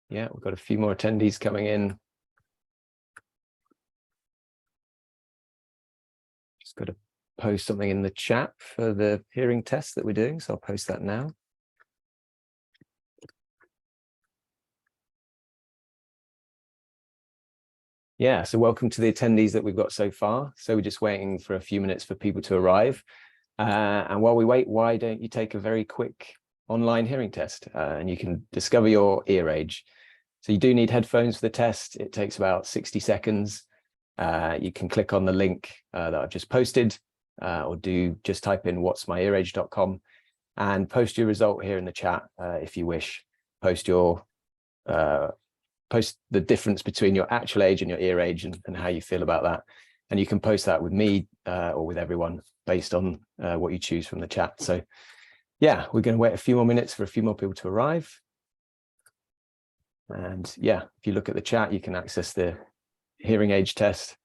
Yeah, we've got a few more attendees coming in. Just got to post something in the chat for the hearing test that we're doing, so I'll post that now. Yeah, so welcome to the attendees that we've got so far. So we're just waiting for a few minutes for people to arrive. And while we wait, why don't you take a very quick online hearing test and you can discover your ear age. So you do need headphones for the test. It takes about 60 seconds. You can click on the link that I've just posted or just type in whatsmyearage.com and post your result here in the chat if you wish. Post the difference between your actual age and your ear age and how you feel about that. And you can post that with me or with everyone based on what you choose from the chat. So yeah, we're going to wait a few more minutes for a few more people to arrive. And yeah, if you look at the chat, you can access the hearing age test.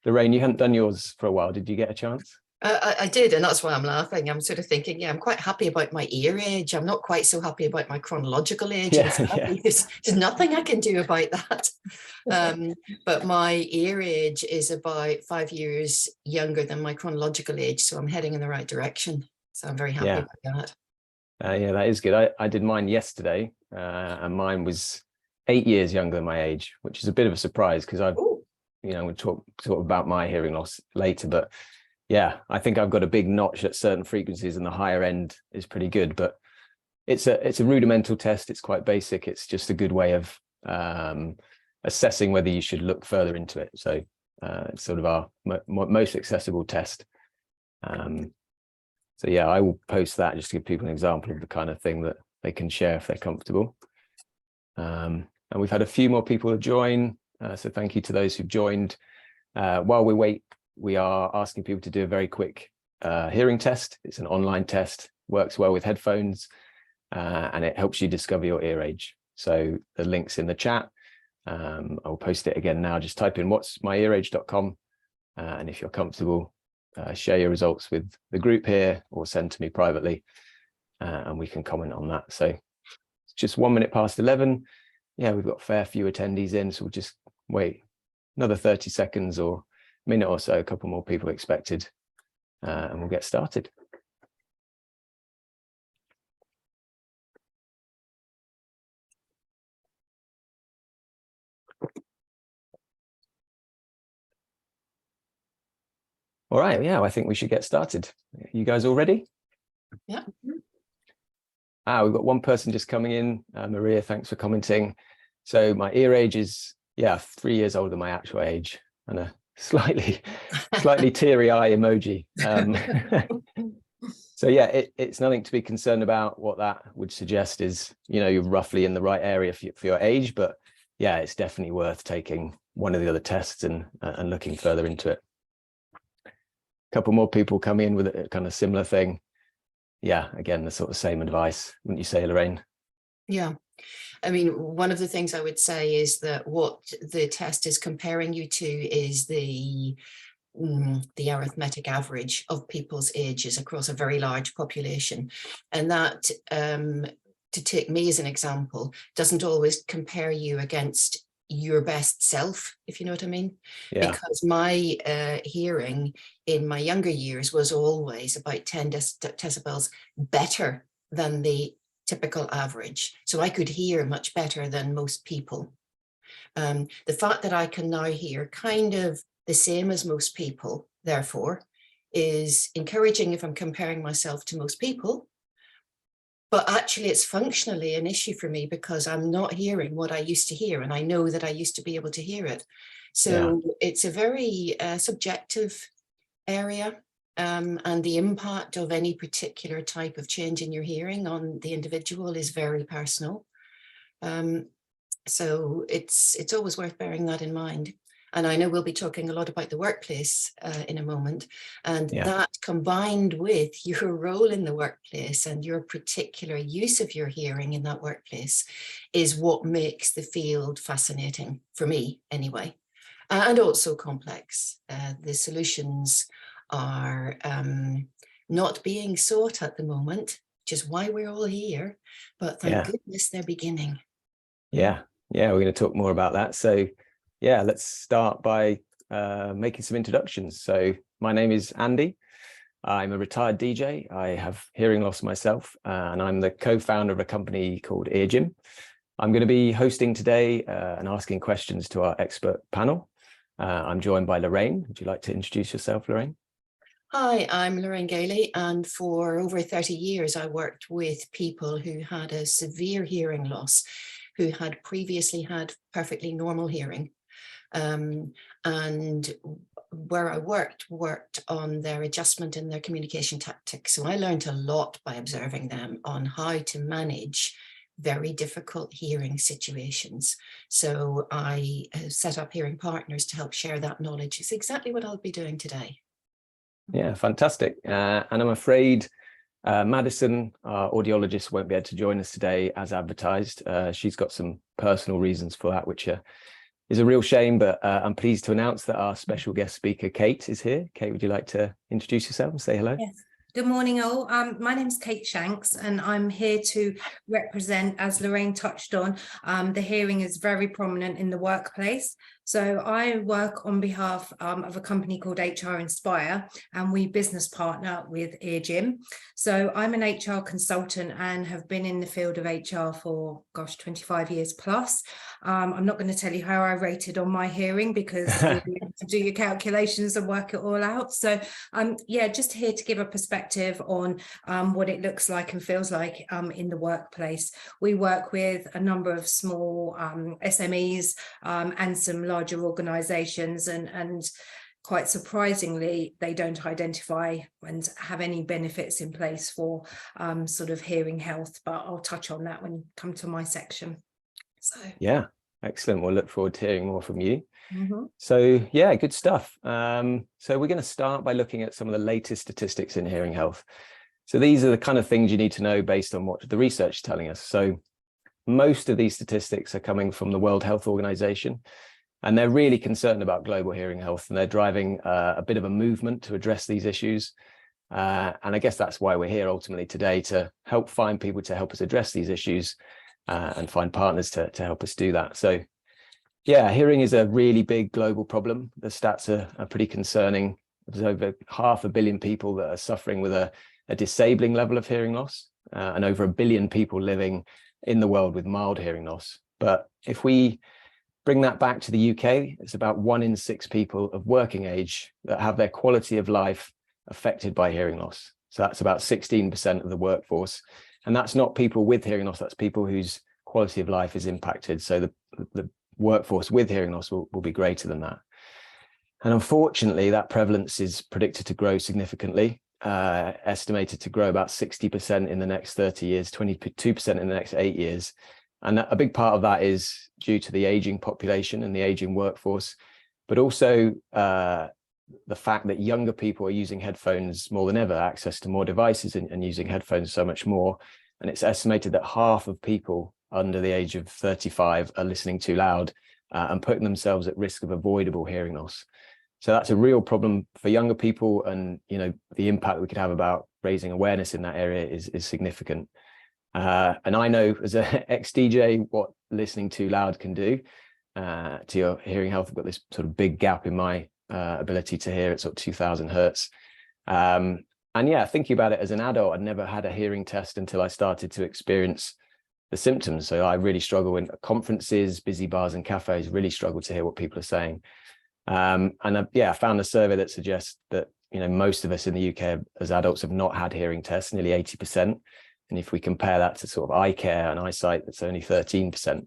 Lorraine, you hadn't done yours for a while. Did you get a chance? I did, and that's why I'm laughing. I'm sort of thinking, yeah, I'm quite happy about my ear age. I'm not quite so happy about my chronological age. Yeah, yeah. There's nothing I can do about that. But my ear age is about 5 years younger than my chronological age, so I'm heading in the right direction. So I'm very happy about that. Yeah, that is good. I did mine yesterday, and mine was 8 years younger than my age, which is a bit of a surprise because I'm going to talk sort of about my hearing loss later, but yeah, I think I've got a big notch at certain frequencies and the higher end is pretty good, but it's a rudimental test. It's quite basic. It's just a good way of assessing whether you should look further into it. So it's sort of our most accessible test. So yeah, I will post that just to give people an example of the kind of thing that they can share if they're comfortable. And we've had a few more people join. So thank you to those who've joined. While we wait, we are asking people to do a very quick hearing test. It's an online test, works well with headphones, and it helps you discover your ear age. So the link's in the chat. I'll post it again now. Just type in whatsmyearage.com. And if you're comfortable, share your results with the group here or send to me privately, and we can comment on that. So it's just 1 minute past 11. Yeah, we've got a fair few attendees in, so we'll just wait another 30 seconds or minute or so, a couple more people expected, and we'll get started. All right, yeah, I think we should get started. You guys all ready? Yeah. We've got one person just coming in. Maria, thanks for commenting. So my ear age is, 3 years older than my actual age, and a slightly teary eye emoji. So yeah, it's nothing to be concerned about. What that would suggest is, you're roughly in the right area for your age, but yeah, it's definitely worth taking one of the other tests and looking further into it. A couple more people come in with a kind of similar thing. Yeah, again, the sort of same advice, wouldn't you say, Lorraine? Yeah. I mean, one of the things I would say is that what the test is comparing you to is the arithmetic average of people's ages across a very large population. And that, to take me as an example, doesn't always compare you against your best self, if you know what I mean. Yeah. Because my hearing in my younger years was always about 10 decibels better than the typical average. So I could hear much better than most people. The fact that I can now hear kind of the same as most people, therefore, is encouraging if I'm comparing myself to most people. But actually, it's functionally an issue for me because I'm not hearing what I used to hear, and I know that I used to be able to hear it. So it's a very subjective area, and the impact of any particular type of change in your hearing on the individual is very personal. So it's always worth bearing that in mind. And I know we'll be talking a lot about the workplace in a moment, and that combined with your role in the workplace and your particular use of your hearing in that workplace is what makes the field fascinating, for me anyway, and also complex. The solutions are not being sought at the moment which is why we're all here. But thank goodness they're beginning. Yeah, we're going to talk more about that. So yeah, let's start by making some introductions. So my name is Andy. I'm a retired DJ. I have hearing loss myself, and I'm the co-founder of a company called eargym. I'm going to be hosting today and asking questions to our expert panel. I'm joined by Lorraine. Would you like to introduce yourself, Lorraine? Hi, I'm Lorraine Gailey, and for over 30 years I worked with people who had a severe hearing loss, who had previously had perfectly normal hearing. And where I worked on their adjustment and their communication tactics. So I learned a lot by observing them on how to manage very difficult hearing situations. So I set up hearing partners to help share that knowledge. It's exactly what I'll be doing today. Yeah, fantastic. And I'm afraid Madison, our audiologist, won't be able to join us today as advertised. She's got some personal reasons for that, which is a real shame, but I'm pleased to announce that our special guest speaker, Kate, is here. Kate, would you like to introduce yourself and say hello? Yes. Good morning, all. My name's Kate Shanks, and I'm here to represent, as Lorraine touched on, the hearing is very prominent in the workplace. So I work on behalf of a company called HR Inspire, and we business partner with eargym. So I'm an HR consultant and have been in the field of HR for, 25 years plus. I'm not going to tell you how I rated on my hearing because you'll be able to do your calculations and work it all out. So yeah, just here to give a perspective on what it looks like and feels like in the workplace. We work with a number of small SMEs and some larger organizations, and quite surprisingly, they don't identify and have any benefits in place for sort of hearing health, but I'll touch on that when we come to my section. So yeah, excellent. We'll look forward to hearing more from you. Mm-hmm. So yeah, good stuff. So we're going to start by looking at some of the latest statistics in hearing health. So these are the kind of things you need to know based on what the research is telling us. So most of these statistics are coming from the World Health Organization, and they're really concerned about global hearing health, and they're driving a bit of a movement to address these issues. And I guess that's why we're here ultimately today, to help find people to help us address these issues and find partners to help us do that. So yeah, hearing is a really big global problem. The stats are pretty concerning. There's over 500 million people that are suffering with a disabling level of hearing loss, and over 1 billion people living in the world with mild hearing loss. But if we bring that back to the UK, it's about 1 in 6 people of working age that have their quality of life affected by hearing loss. So that's about 16% of the workforce. And that's not people with hearing loss, that's people whose quality of life is impacted. So the workforce with hearing loss will be greater than that. And unfortunately, that prevalence is predicted to grow significantly, estimated to grow about 60% in the next 30 years, 22% in the next 8 years. And a big part of that is due to the aging population and the aging workforce, but also the fact that younger people are using headphones more than ever, access to more devices and using headphones so much more. And it's estimated that half of people under the age of 35 are listening too loud and putting themselves at risk of avoidable hearing loss. So that's a real problem for younger people, and the impact we could have about raising awareness in that area is significant. And I know as an ex-DJ what listening too loud can do to your hearing health. I've got this sort of big gap in my ability to hear at sort of 2000 hertz. And yeah, thinking about it as an adult, I'd never had a hearing test until I started to experience the symptoms. So I really struggle in conferences, busy bars and cafes, really struggle to hear what people are saying. And I found a survey that suggests that most of us in the UK as adults have not had hearing tests, nearly 80%. And if we compare that to sort of eye care and eyesight, that's only 13%.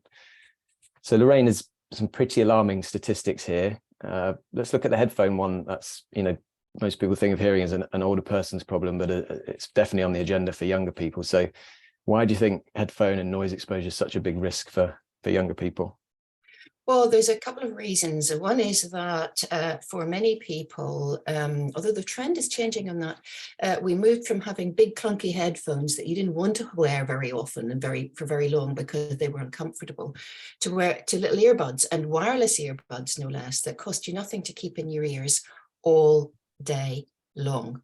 So Lorraine, has some pretty alarming statistics here. Let's look at the headphone one. That's, most people think of hearing as an older person's problem, but it's definitely on the agenda for younger people. So why do you think headphone and noise exposure is such a big risk for younger people? Well, there's a couple of reasons. One is that for many people, although the trend is changing on that, we moved from having big clunky headphones that you didn't want to wear very often and for very long because they were uncomfortable, to little earbuds, and wireless earbuds, no less, that cost you nothing to keep in your ears all day long.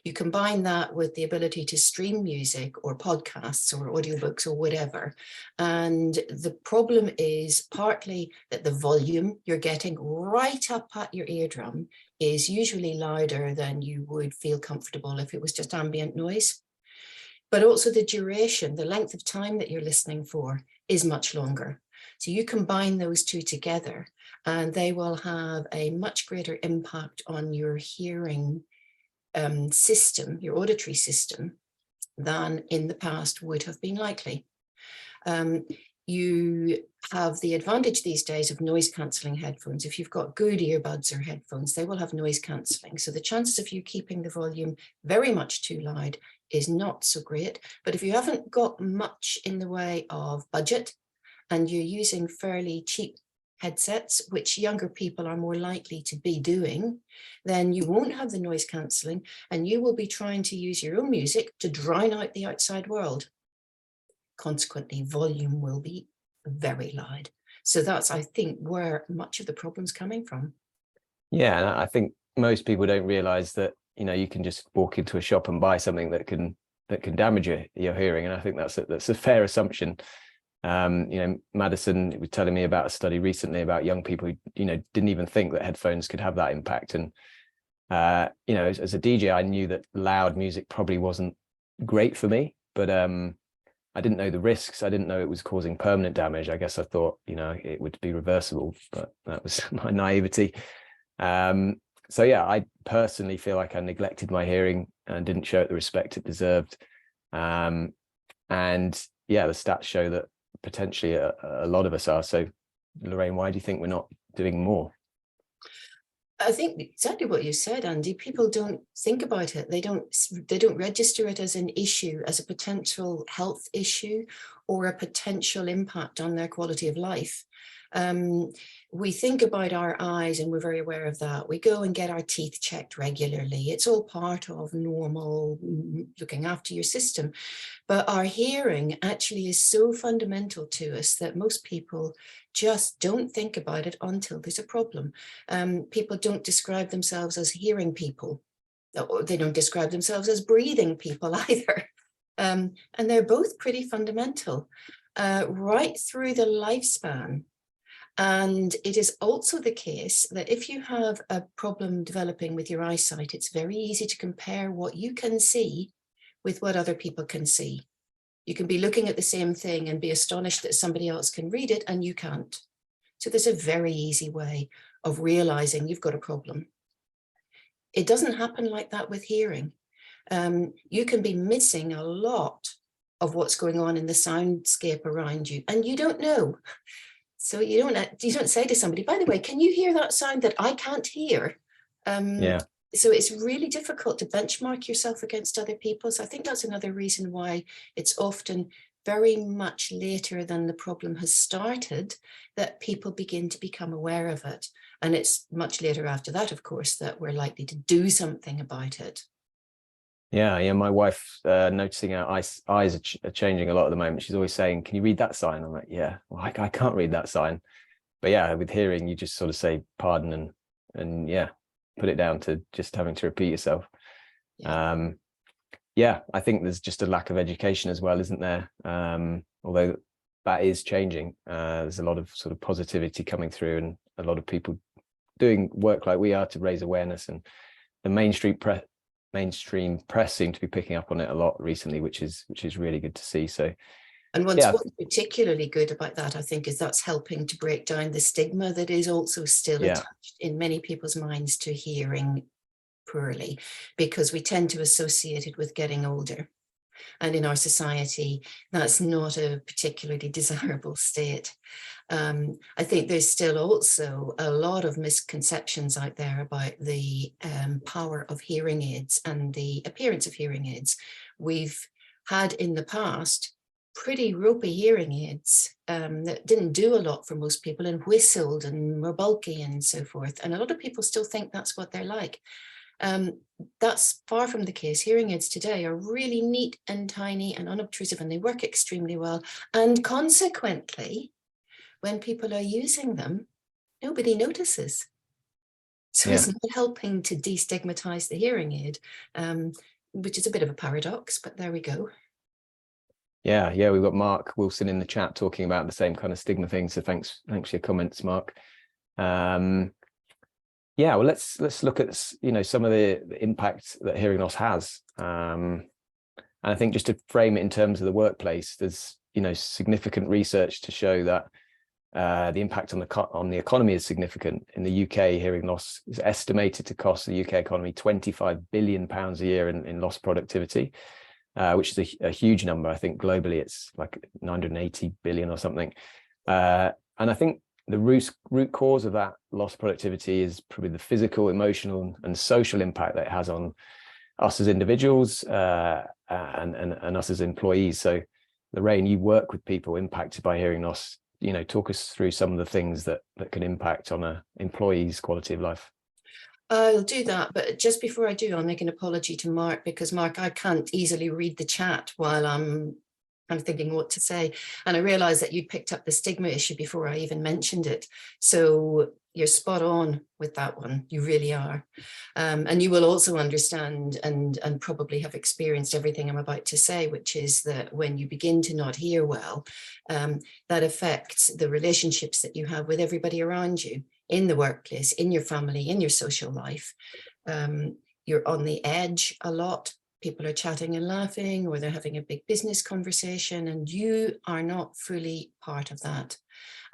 You combine that with the ability to stream music or podcasts or audiobooks or whatever. And the problem is partly that the volume you're getting right up at your eardrum is usually louder than you would feel comfortable if it was just ambient noise. But also the duration, the length of time that you're listening for is much longer. So you combine those two together and they will have a much greater impact on your hearing system, your auditory system, than in the past would have been likely. You have the advantage these days of noise cancelling headphones. If you've got good earbuds or headphones, they will have noise cancelling. So the chances of you keeping the volume very much too loud is not so great. But if you haven't got much in the way of budget and you're using fairly cheap headsets, which younger people are more likely to be doing, then you won't have the noise cancelling and you will be trying to use your own music to drown out the outside world. Consequently, volume will be very loud. So that's, I think, where much of the problem's coming from. Yeah, and I think most people don't realize that, you know, you can just walk into a shop and buy something that can damage your hearing. And I think that's a fair assumption. You know, Madison was telling me about a study recently about young people who, you know, didn't even think that headphones could have that impact. And, you know, as a DJ, I knew that loud music probably wasn't great for me, but I didn't know the risks. I didn't know it was causing permanent damage. I guess I thought, you know, it would be reversible, but that was my naivety. So yeah, I personally feel like I neglected my hearing and didn't show it the respect it deserved. And yeah, the stats show that potentially a lot of us are. So Lorraine, why do you think we're not doing more? I think exactly what you said, Andy. People don't think about it. They don't register it as an issue, as a potential health issue or a potential impact on their quality of life. We think about our eyes and we're very aware of that. We go and get our teeth checked regularly. It's all part of normal looking after your system. But our hearing actually is so fundamental to us that most people just don't think about it until there's a problem. People don't describe themselves as hearing people. They don't describe themselves as breathing people either. And they're both pretty fundamental right through the lifespan. And it is also the case that if you have a problem developing with your eyesight, it's very easy to compare what you can see with what other people can see. You can be looking at the same thing and be astonished that somebody else can read it and you can't. So there's a very easy way of realizing you've got a problem. It doesn't happen like that with hearing. You can be missing a lot of what's going on in the soundscape around you and you don't know. So you don't say to somebody, by the way, can you hear that sound that I can't hear? Yeah. So it's really difficult to benchmark yourself against other people. So I think that's another reason why it's often very much later than the problem has started that people begin to become aware of it. And it's much later after that, of course, that we're likely to do something about it. Yeah, my wife noticing our eyes are changing a lot at the moment. She's always saying, can you read that sign? I'm like, yeah, well, I can't read that sign. But yeah, with hearing, you just sort of say pardon and yeah, put it down to just having to repeat yourself. Yeah. Yeah, I think there's just a lack of education as well, isn't there? Although that is changing. There's a lot of sort of positivity coming through and a lot of people doing work like we are to raise awareness, and the mainstream press seem to be picking up on it a lot recently, which is really good to see. So, and what's particularly good about that, I think, is that's helping to break down the stigma that is also still attached in many people's minds to hearing poorly, because we tend to associate it with getting older. And in our society, that's not a particularly desirable state. I think there's still also a lot of misconceptions out there about the power of hearing aids and the appearance of hearing aids. We've had in the past pretty ropey hearing aids that didn't do a lot for most people and whistled and were bulky and so forth. And a lot of people still think that's what they're like. That's far from the case. Hearing aids today are really neat and tiny and unobtrusive, and they work extremely well. And consequently, when people are using them, nobody notices. So Yeah. it's not helping to destigmatize the hearing aid, which is a bit of a paradox, but there we go. Yeah, we've got Mark Wilson in the chat talking about the same kind of stigma thing. So thanks for your comments, Mark. Yeah, well, let's look at some of the impact that hearing loss has. And I think just to frame it in terms of the workplace, there's significant research to show that the impact on the economy is significant. In the UK, hearing loss is estimated to cost the UK economy £25 billion a year in lost productivity, which is a huge number. I think globally it's like 980 billion or something. And I think the root cause of that lost productivity is probably the physical, emotional, and social impact that it has on us as individuals and us as employees. So, Lorraine, you work with people impacted by hearing loss. Talk us through some of the things that can impact on an employee's quality of life. I'll do that, but just before I do, I'll make an apology to Mark, because Mark, I can't easily read the chat while I'm thinking what to say. And I realized that you'd picked up the stigma issue before I even mentioned it. So you're spot on with that one. You really are. And you will also understand and probably have experienced everything I'm about to say, which is that when you begin to not hear well, that affects the relationships that you have with everybody around you, in the workplace, in your family, in your social life. You're on the edge a lot. People are chatting and laughing, or they're having a big business conversation, and you are not fully part of that.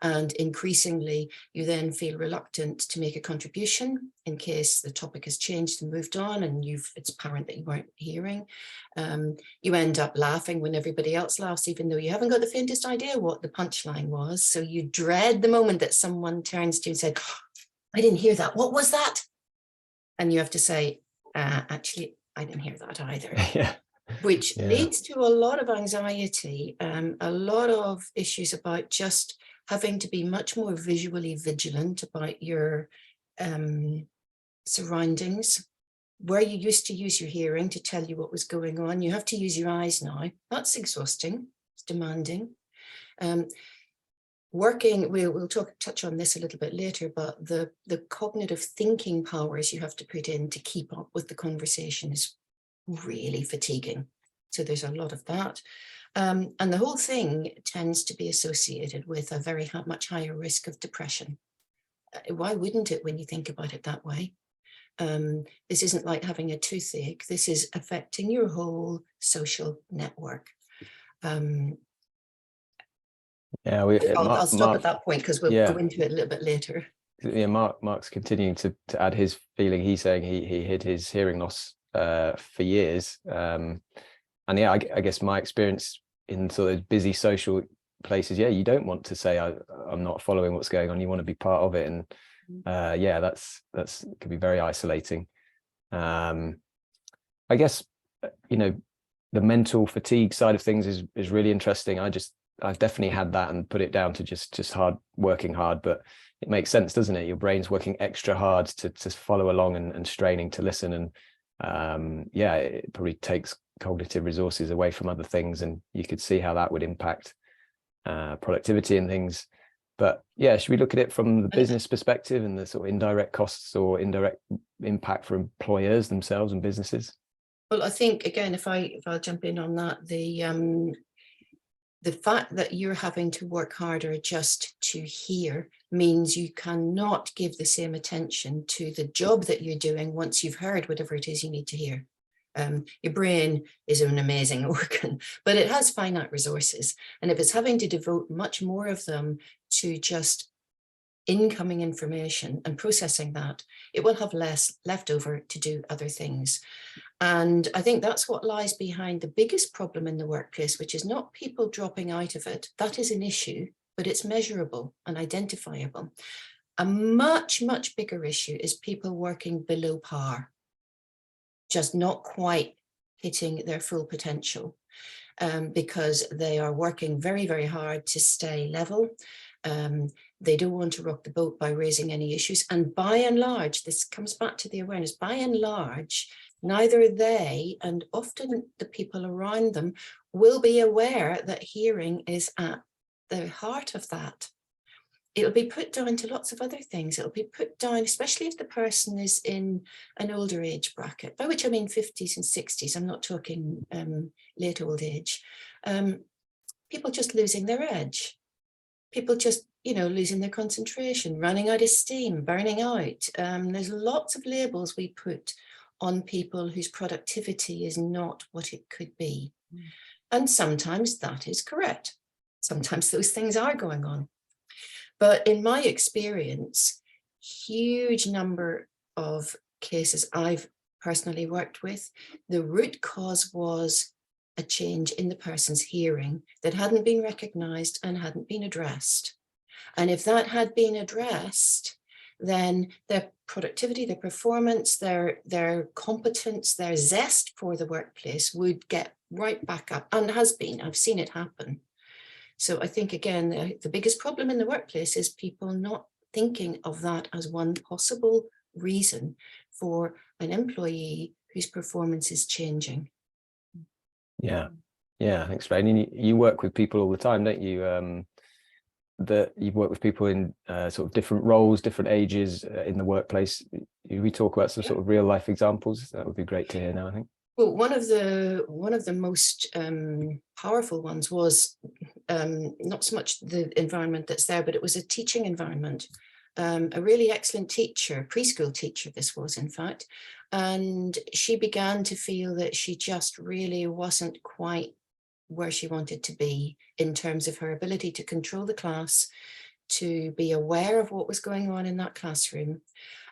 And increasingly, you then feel reluctant to make a contribution in case the topic has changed and moved on, and it's apparent that you weren't hearing. You end up laughing when everybody else laughs, even though you haven't got the faintest idea what the punchline was. So you dread the moment that someone turns to you and said, "Oh, I didn't hear that. What was that?" And you have to say, actually, I didn't hear that either. Yeah. Which leads to a lot of anxiety, a lot of issues about just having to be much more visually vigilant about your surroundings. Where you used to use your hearing to tell you what was going on, you have to use your eyes now. That's exhausting. It's demanding. Working, we'll touch on this a little bit later, but the cognitive thinking powers you have to put in to keep up with the conversation is really fatiguing. So there's a lot of that. And the whole thing tends to be associated with a very much higher risk of depression. Why wouldn't it when you think about it that way? This isn't like having a toothache. This is affecting your whole social network. I'll stop at that point because we'll go into it a little bit later. Yeah, Mark's continuing to add his feeling. He's saying he hid his hearing loss for years. And yeah, I guess my experience in sort of busy social places, you don't want to say I'm not following what's going on. You want to be part of it. And that's could be very isolating. I guess, the mental fatigue side of things is really interesting. I've definitely had that and put it down to just working hard, but it makes sense, doesn't it? Your brain's working extra hard to follow along and straining to listen. And it probably takes cognitive resources away from other things. And you could see how that would impact productivity and things. But should we look at it from the business perspective and the sort of indirect costs or indirect impact for employers themselves and businesses? Well, I think, again, if I'll jump in on that, the fact that you're having to work harder just to hear means you cannot give the same attention to the job that you're doing once you've heard whatever it is you need to hear. Your brain is an amazing organ, but it has finite resources. And if it's having to devote much more of them to just incoming information and processing that, it will have less left over to do other things. And I think that's what lies behind the biggest problem in the workplace, which is not people dropping out of it. That is an issue, but it's measurable and identifiable. A much, much bigger issue is people working below par, just not quite hitting their full potential, because they are working very, very hard to stay level. They don't want to rock the boat by raising any issues. And by and large, this comes back to the awareness, by and large, neither they and often the people around them will be aware that hearing is at the heart of that. it'll be put down to lots of other things. It'll be put down, especially if the person is in an older age bracket, by which I mean 50s and 60s. I'm not talking late old age. People just losing their edge. People just, losing their concentration, running out of steam, burning out. There's lots of labels we put on people whose productivity is not what it could be. And sometimes that is correct. Sometimes those things are going on. But in my experience, huge number of cases I've personally worked with, the root cause was a change in the person's hearing that hadn't been recognized and hadn't been addressed. And if that had been addressed, then their productivity, their performance, their competence, their zest for the workplace would get right back up, and has been. I've seen it happen. So I think, again, the biggest problem in the workplace is people not thinking of that as one possible reason for an employee whose performance is changing. Yeah, thanks, Ray. And you work with people all the time, don't you? That you've worked with people in sort of different roles, different ages in the workplace. We talk about some sort of real life examples. That would be great to hear now, I think. Well, one of the most powerful ones was not so much the environment that's there, but it was a teaching environment. A really excellent teacher, preschool teacher this was, in fact, and she began to feel that she just really wasn't quite where she wanted to be in terms of her ability to control the class, to be aware of what was going on in that classroom.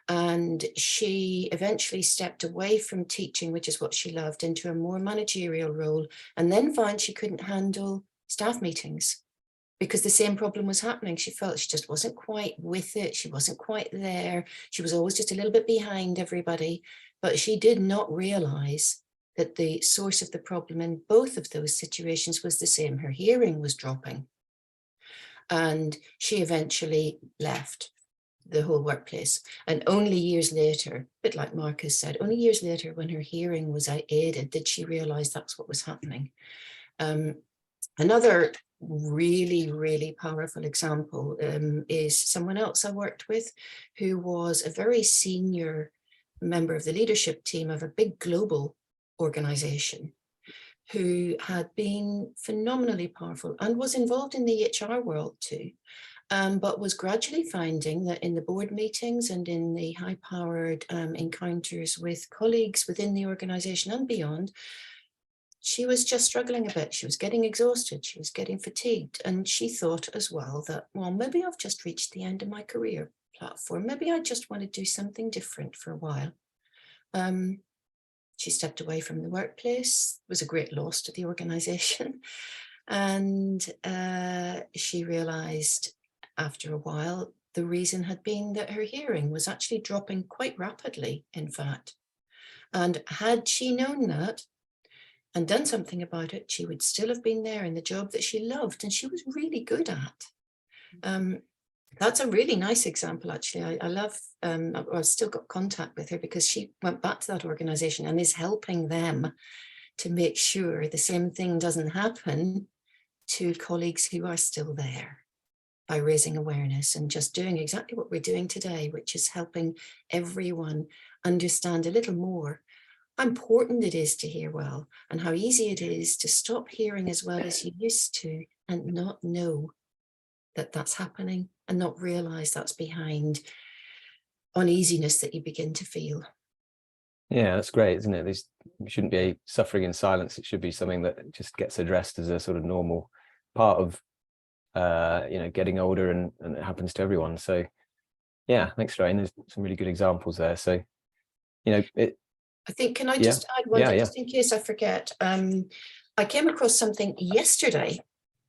And she eventually stepped away from teaching, which is what she loved, into a more managerial role, and then found she couldn't handle staff meetings because the same problem was happening. She felt she just wasn't quite with it. She wasn't quite there. She was always just a little bit behind everybody, but she did not realize that the source of the problem in both of those situations was the same. Her hearing was dropping. And she eventually left the whole workplace. And only years later, a bit like Marcus said, only years later, when her hearing was aided, did she realize that's what was happening. Another really, really powerful example is someone else I worked with who was a very senior member of the leadership team of a big global organization, who had been phenomenally powerful and was involved in the HR world too, but was gradually finding that in the board meetings and in the high-powered encounters with colleagues within the organization and beyond, she was just struggling a bit. She was getting exhausted. She was getting fatigued. And she thought as well that, well, maybe I've just reached the end of my career platform. Maybe I just want to do something different for a while. She stepped away from the workplace. It was a great loss to the organization. And she realized after a while, the reason had been that her hearing was actually dropping quite rapidly, in fact. And had she known that and done something about it, she would still have been there in the job that she loved and she was really good at. That's a really nice example, actually. I love, I've still got contact with her because she went back to that organization and is helping them to make sure the same thing doesn't happen to colleagues who are still there, by raising awareness and just doing exactly what we're doing today, which is helping everyone understand a little more how important it is to hear well and how easy it is to stop hearing as well as you used to and not know that that's happening and not realize that's behind uneasiness that you begin to feel. Yeah, that's great, isn't it? This shouldn't be suffering in silence. It should be something that just gets addressed as a sort of normal part of getting older, and it happens to everyone. So yeah, thanks, Lorraine. There's some really good examples there. So I think, can I just add one thing, just in case I forget? I came across something yesterday,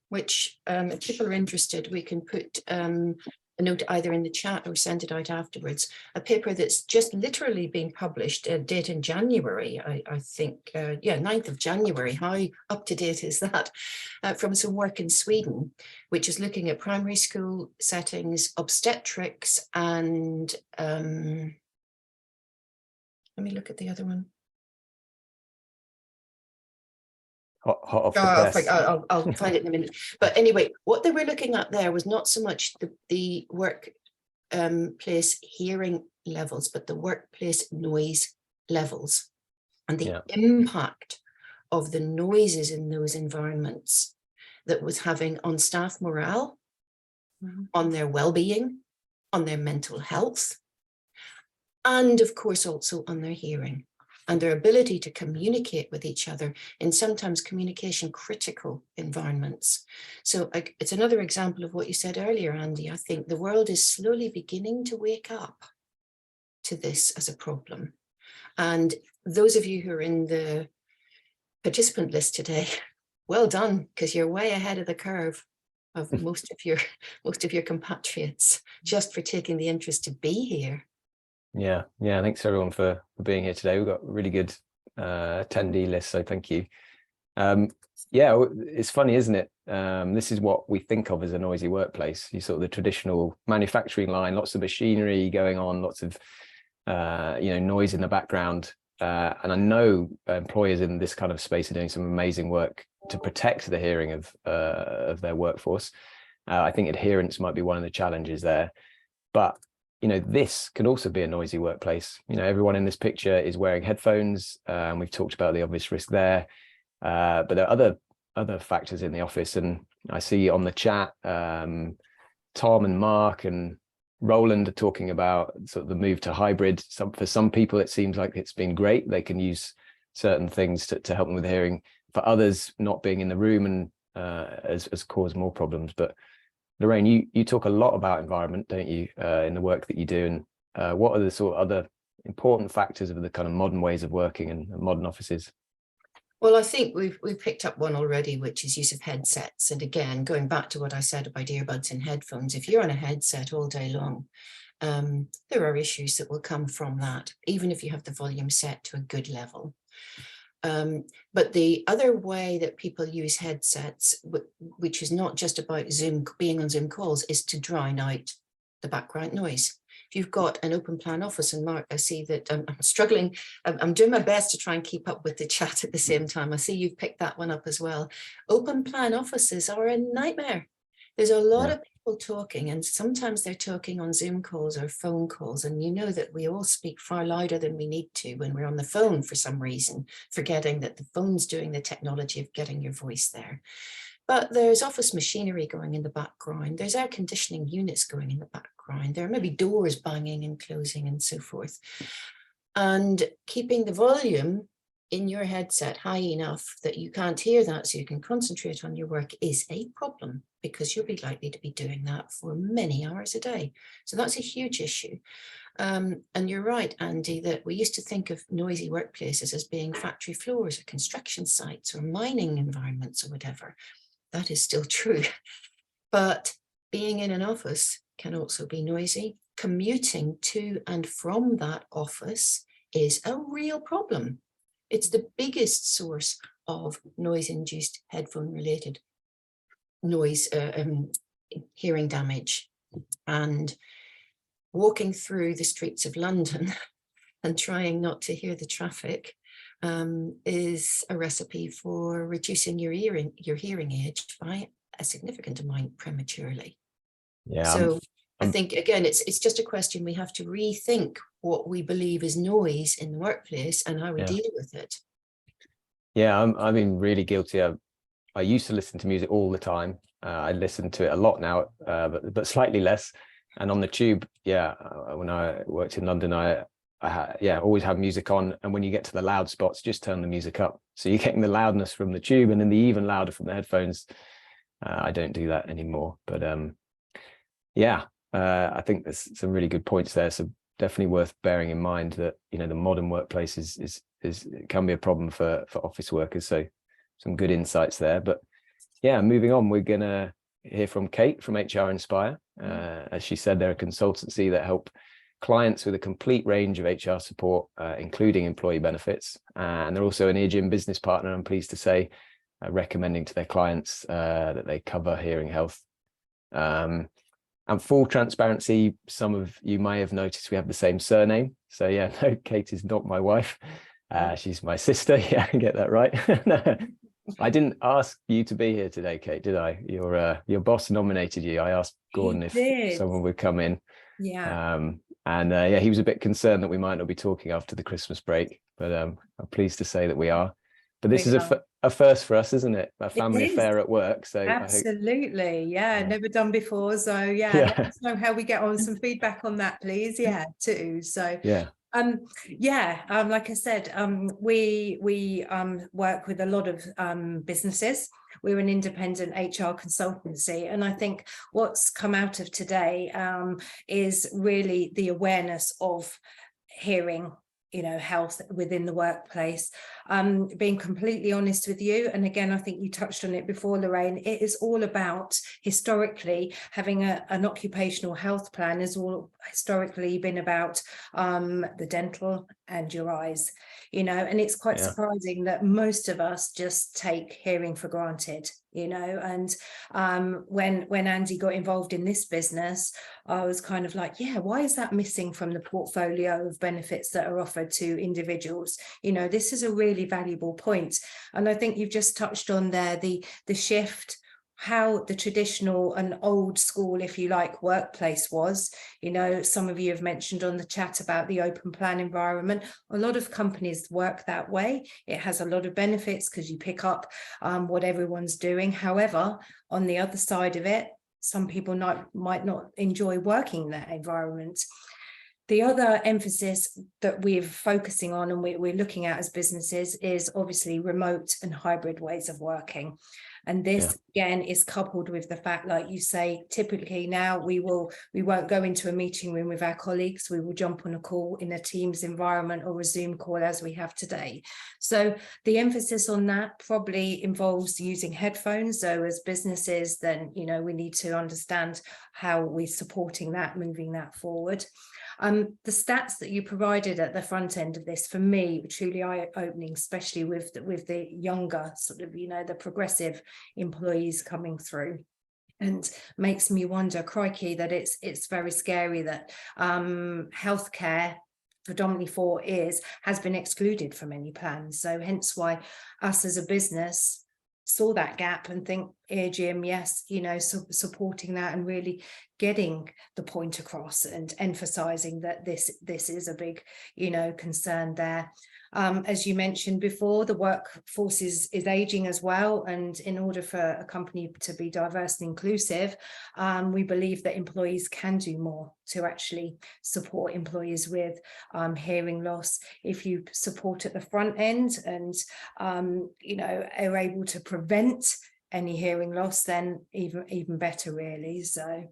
which if people are interested, we can put a note either in the chat or send it out afterwards. A paper that's just literally being published, date in January, I think, 9th of January. How up to date is that? From some work in Sweden, which is looking at primary school settings, obstetrics, and let me look at the other one. hot off the Oh, press. I'll find it in a minute. But anyway, what they were looking at there was not so much the work place hearing levels, but the workplace noise levels and the impact of the noises in those environments that was having on staff morale, on their well-being, on their mental health, and of course also on their hearing and their ability to communicate with each other in sometimes communication critical environments. So it's another example of what you said earlier, Andy. I think the world is slowly beginning to wake up to this as a problem. And those of you who are in the participant list today, well done, because you're way ahead of the curve of most of your compatriots, just for taking the interest to be here. Yeah, thanks everyone for being here today. We've got a really good attendee list, so thank you. Yeah, it's funny, isn't it? This is what we think of as a noisy workplace. You sort of the traditional manufacturing line, lots of machinery going on, lots of noise in the background. And I know employers in this kind of space are doing some amazing work to protect the hearing of their workforce. I think adherence might be one of the challenges there, but this can also be a noisy workplace. Everyone in this picture is wearing headphones. We've talked about the obvious risk there, but there are other factors in the office. And I see on the chat, Tom and Mark and Roland are talking about sort of the move to hybrid. For some people, it seems like it's been great. They can use certain things to help them with hearing. For others, not being in the room and has caused more problems. But Lorraine, you talk a lot about environment, don't you, in the work that you do? And what are the sort of other important factors of the kind of modern ways of working and modern offices? Well, I think we've picked up one already, which is use of headsets. And again, going back to what I said about earbuds and headphones, if you're on a headset all day long, there are issues that will come from that, even if you have the volume set to a good level. But the other way that people use headsets, which is not just about being on Zoom calls, is to drown out the background noise. If you've got an open plan office, and Mark, I see that I'm struggling. I'm doing my best to try and keep up with the chat at the same time. I see you've picked that one up as well. Open plan offices are a nightmare. There's a lot of people talking, and sometimes they're talking on Zoom calls or phone calls. And you know that we all speak far louder than we need to when we're on the phone for some reason, forgetting that the phone's doing the technology of getting your voice there. But there's office machinery going in the background. There's air conditioning units going in the background. There are maybe doors banging and closing and so forth. And keeping the volume in your headset high enough that you can't hear that so you can concentrate on your work is a problem, because you'll be likely to be doing that for many hours a day. So that's a huge issue. And you're right, Andy, that we used to think of noisy workplaces as being factory floors or construction sites or mining environments or whatever. That is still true. But being in an office can also be noisy. Commuting to and from that office is a real problem. It's the biggest source of noise-induced headphone-related noise, hearing damage. And walking through the streets of London and trying not to hear the traffic is a recipe for reducing your hearing age by a significant amount prematurely. Yeah. So I think, again, it's just a question. We have to rethink what we believe is noise in the workplace and how we deal with it. Yeah, I've been really guilty. I used to listen to music all the time. I listen to it a lot now, but slightly less. And on the tube, when I worked in London, I always have music on. And when you get to the loud spots, just turn the music up. So you're getting the loudness from the tube and then the even louder from the headphones. I don't do that anymore. But I think there's some really good points there. So definitely worth bearing in mind that, the modern workplace it can be a problem for office workers. So some good insights there. But moving on, we're going to hear from Kate from HR Inspire. As she said, they're a consultancy that help clients with a complete range of HR support, including employee benefits. And they're also an eargym business partner, I'm pleased to say, recommending to their clients that they cover hearing health. And full transparency, some of you may have noticed we have the same surname. So no, Kate is not my wife. She's my sister. Yeah, I get that right. I didn't ask you to be here today, Kate, did I? Your boss nominated you. I asked Gordon if someone would come in. Yeah. And yeah, he was a bit concerned that we might not be talking after the Christmas break, but I'm pleased to say that we are. But this is a first for us, isn't it? A family affair at work. So absolutely, yeah, never done before. So yeah, let us know how we get on. Some feedback on that, please. Yeah, too. So yeah. Like I said, we work with a lot of businesses. We're an independent HR consultancy, and I think what's come out of today is really the awareness of hearing, health within the workplace. Being completely honest with you, and again, I think you touched on it before, Lorraine, it is all about, historically, having an occupational health plan has all historically been about the dental and your eyes, and it's quite surprising that most of us just take hearing for granted, and when Andy got involved in this business, I was kind of like, yeah, why is that missing from the portfolio of benefits that are offered to individuals? This is a really valuable point. And I think you've just touched on there the shift, how the traditional and old school, if you like, workplace was. Some of you have mentioned on the chat about the open plan environment. A lot of companies work that way. It has a lot of benefits because you pick up what everyone's doing. However, on the other side of it, some people might not enjoy working in that environment. The other emphasis that we're focusing on and we're looking at as businesses is obviously remote and hybrid ways of working. And this, again, is coupled with the fact, like you say, typically now we won't go into a meeting room with our colleagues. We will jump on a call in a Teams environment or a Zoom call as we have today. So the emphasis on that probably involves using headphones. So as businesses, then, we need to understand how we're supporting that, moving that forward. The stats that you provided at the front end of this, for me, were truly eye-opening, especially with the younger sort of, the progressive employees coming through. And makes me wonder, crikey, that it's very scary that healthcare, predominantly for ears, has been excluded from any plans. So hence why us as a business saw that gap and think eargym, yes, supporting that and really getting the point across and emphasizing that this is a big, concern there. As you mentioned before, the workforce is aging as well. And in order for a company to be diverse and inclusive, we believe that employees can do more to actually support employees with hearing loss. If you support at the front end and, are able to prevent any hearing loss, then even better, really. So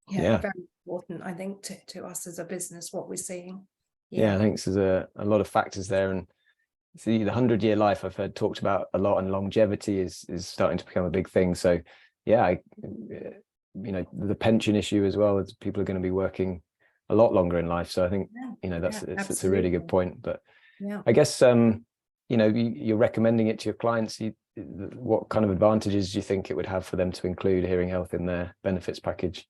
very important, I think, to us as a business, what we're seeing. I think there's a lot of factors there, and see the 100-year life I've heard talked about a lot, and longevity is starting to become a big thing. So the pension issue as well, as people are going to be working a lot longer in life. So I think that's a really good point. But I guess you're recommending it to your clients. What kind of advantages do you think it would have for them to include hearing health in their benefits package?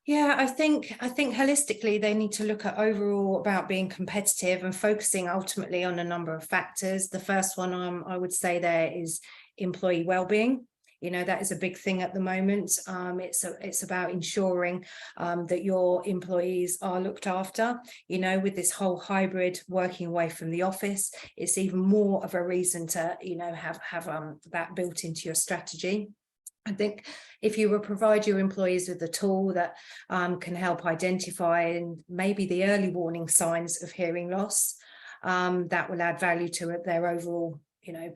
Yeah, I think holistically they need to look at overall about being competitive and focusing ultimately on a number of factors. The first one I would say there is employee well-being. That is a big thing at the moment. It's about ensuring that your employees are looked after. With this whole hybrid working away from the office, it's even more of a reason to have that built into your strategy. I think if you will provide your employees with a tool that can help identify and maybe the early warning signs of hearing loss, that will add value to their overall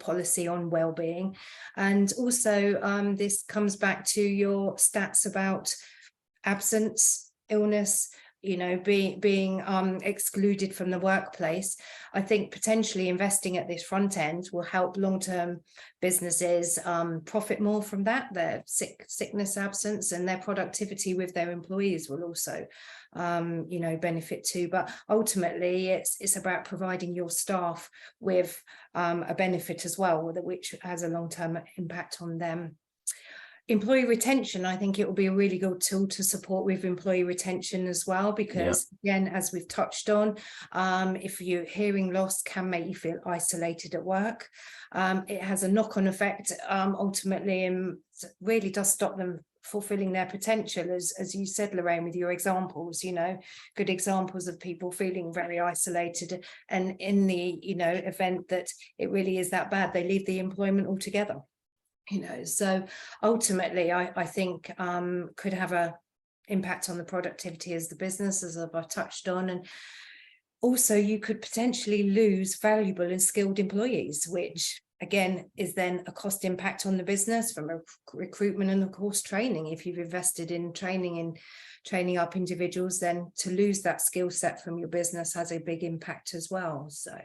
policy on well-being. And also this comes back to your stats about absence, illness, being excluded from the workplace. I think potentially investing at this front end will help long-term businesses profit more from that. Their sickness absence and their productivity with their employees will also benefit too. But ultimately it's about providing your staff with a benefit as well, which has a long-term impact on them. employee retention, I think it will be a really good tool to support with employee retention as well, because again, as we've touched on, if your hearing loss can make you feel isolated at work, it has a knock-on effect ultimately, and really does stop them fulfilling their potential, as you said, Lorraine, with your examples, you know, good examples of people feeling very isolated, and in the, you know, event that it really is that bad, they leave the employment altogether. You know, so ultimately I think could have a impact on the productivity as the business, as I've touched on. And also you could potentially lose valuable and skilled employees, which again is then a cost impact on the business from a recruitment and of course training. If you've invested in training up individuals, then to lose that skill set from your business has a big impact as well. So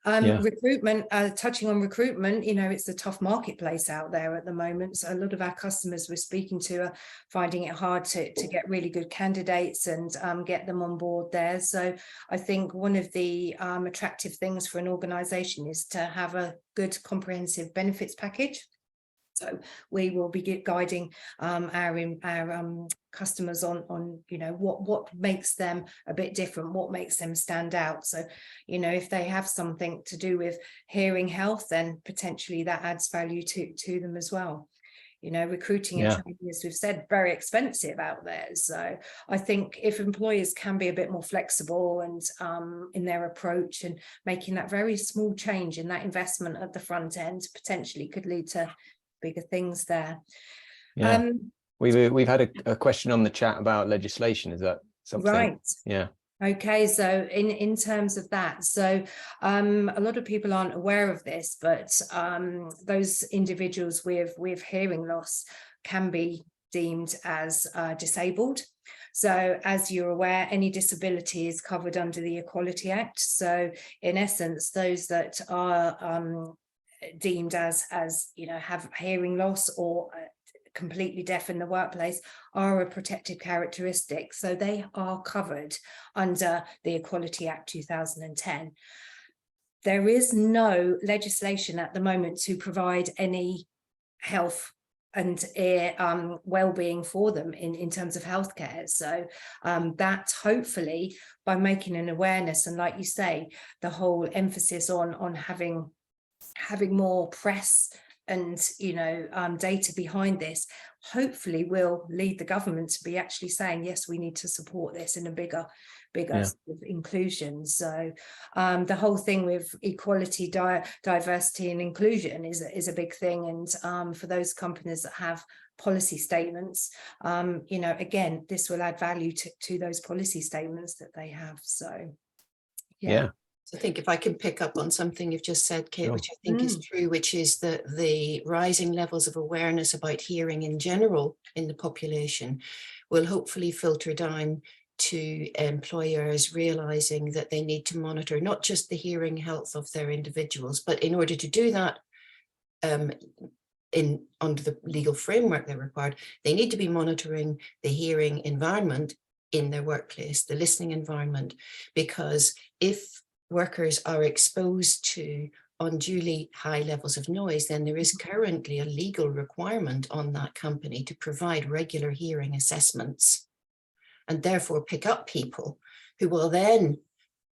recruitment, touching on recruitment, you know, it's a tough marketplace out there at the moment. So a lot of our customers we're speaking to are finding it hard to get really good candidates and get them on board there. So I think one of the attractive things for an organization is to have a good comprehensive benefits package. So we will be guiding our customers on you know, what makes them a bit different, what makes them stand out. So, you know, if they have something to do with hearing health, then potentially that adds value to them as well. You know, recruiting and training, as we've said, very expensive out there. So I think if employers can be a bit more flexible and in their approach, and making that very small change in that investment at the front end, potentially could lead to bigger things there. We've had a question on the chat about legislation. Is that something? Right. Yeah. Okay, so in terms of that, so a lot of people aren't aware of this, but those individuals with hearing loss can be deemed as disabled. So as you're aware, any disability is covered under the Equality Act. So in essence, those that are deemed as you know, have hearing loss or completely deaf in the workplace are a protected characteristic, so they are covered under the Equality Act 2010. There is no legislation at the moment to provide any health and well-being for them in terms of healthcare. So that hopefully, by making an awareness, and like you say, the whole emphasis on having more press and, you know, data behind this, hopefully will lead the government to be actually saying, yes, we need to support this in a bigger sort of inclusion. So the whole thing with equality, diversity and inclusion is a big thing. And for those companies that have policy statements, you know, again, this will add value to those policy statements that they have. So I think if I can pick up on something you've just said, Kate, which I think is true, which is that the rising levels of awareness about hearing in general in the population will hopefully filter down to employers realizing that they need to monitor not just the hearing health of their individuals, but in order to do that, under the legal framework they're required, they need to be monitoring the hearing environment in their workplace, the listening environment, because if workers are exposed to unduly high levels of noise, then there is currently a legal requirement on that company to provide regular hearing assessments and therefore pick up people who will then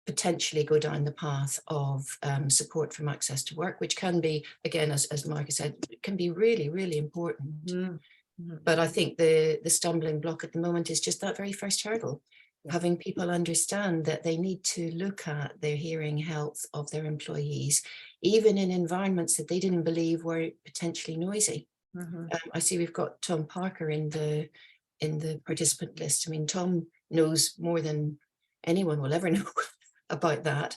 potentially go down the path of support from access to work, which can be, again, as Marcus said, it can be really, really important. But I think the stumbling block at the moment is just that very first hurdle. Having people understand that they need to look at their hearing health of their employees, even in environments that they didn't believe were potentially noisy. I see we've got Tom Parker in the participant list. I mean, Tom knows more than anyone will ever know about that.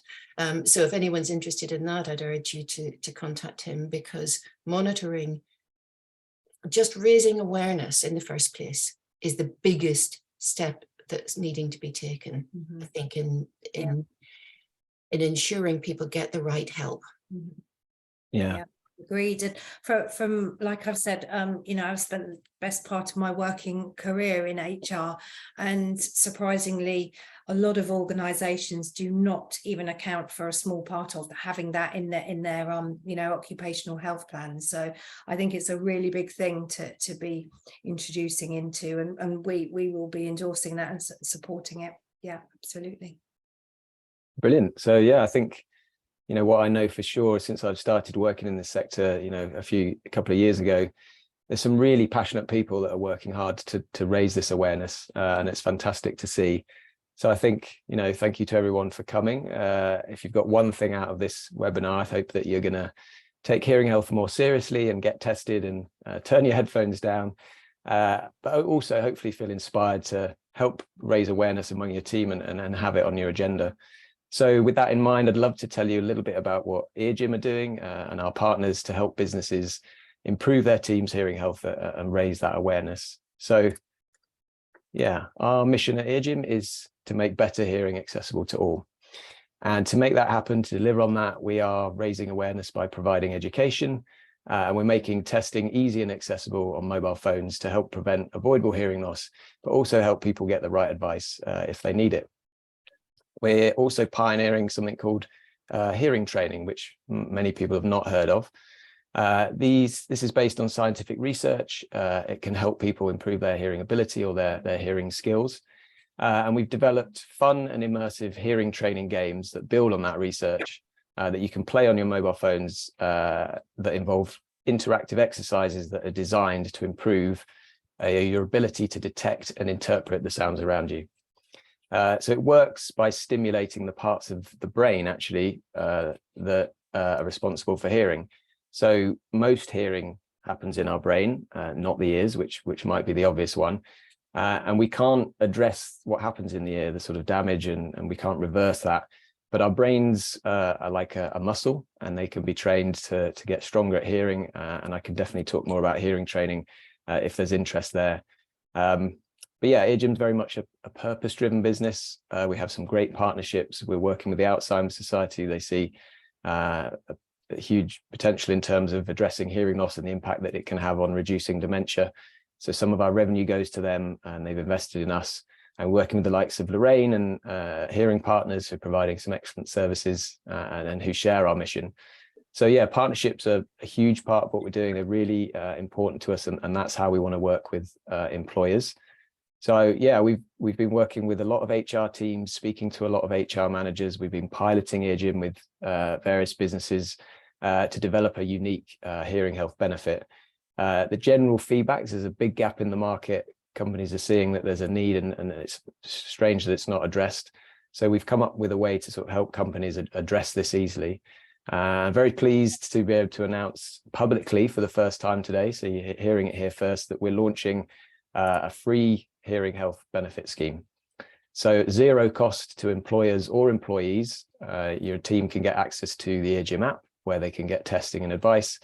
So if anyone's interested in that, I'd urge you to contact him, because monitoring, just raising awareness in the first place, is the biggest step that's needing to be taken, I think, in ensuring people get the right help. Agreed. And from like I've said, you know, I've spent the best part of my working career in HR, and surprisingly, a lot of organisations do not even account for a small part of having that in their you know, occupational health plans. So I think it's a really big thing to be introducing into, and we will be endorsing that and supporting it. Yeah, absolutely. Brilliant. So yeah, I think, you know, what I know for sure since I've started working in this sector, you know, a couple of years ago, there's some really passionate people that are working hard to raise this awareness, and it's fantastic to see. So I think, you know, thank you to everyone for coming. If you've got one thing out of this webinar, I hope that you're going to take hearing health more seriously and get tested and turn your headphones down, but also hopefully feel inspired to help raise awareness among your team and have it on your agenda. So with that in mind, I'd love to tell you a little bit about what eargym are doing and our partners to help businesses improve their team's hearing health and raise that awareness. So yeah, our mission at eargym is to make better hearing accessible to all. And to make that happen, to deliver on that, we are raising awareness by providing education, and we're making testing easy and accessible on mobile phones to help prevent avoidable hearing loss, but also help people get the right advice if they need it. We're also pioneering something called hearing training, which many people have not heard of. This is based on scientific research. It can help people improve their hearing ability or their hearing skills. And we've developed fun and immersive hearing training games that build on that research that you can play on your mobile phones that involve interactive exercises that are designed to improve your ability to detect and interpret the sounds around you. So it works by stimulating the parts of the brain actually that are responsible for hearing. So most hearing happens in our brain, not the ears, which might be the obvious one. And we can't address what happens in the ear, the sort of damage, and we can't reverse that. But our brains are like a muscle, and they can be trained to get stronger at hearing. And I can definitely talk more about hearing training if there's interest there. But yeah, eargym's very much a purpose-driven business. We have some great partnerships. We're working with the Alzheimer's Society. They see a huge potential in terms of addressing hearing loss and the impact that it can have on reducing dementia. So some of our revenue goes to them, and they've invested in us. And working with the likes of Lorraine and Hearing Partners, who are providing some excellent services and who share our mission. So yeah, partnerships are a huge part of what we're doing. They're really important to us, and that's how we want to work with employers. So yeah, we've been working with a lot of HR teams, speaking to a lot of HR managers. We've been piloting eargym with various businesses to develop a unique hearing health benefit. The general feedback is there's a big gap in the market. Companies are seeing that there's a need, and it's strange that it's not addressed. So we've come up with a way to sort of help companies address this easily. I'm very pleased to be able to announce publicly for the first time today, so you're hearing it here first, that we're launching a free hearing health benefit scheme. So zero cost to employers or employees. Your team can get access to the eargym app, where they can get testing and advice,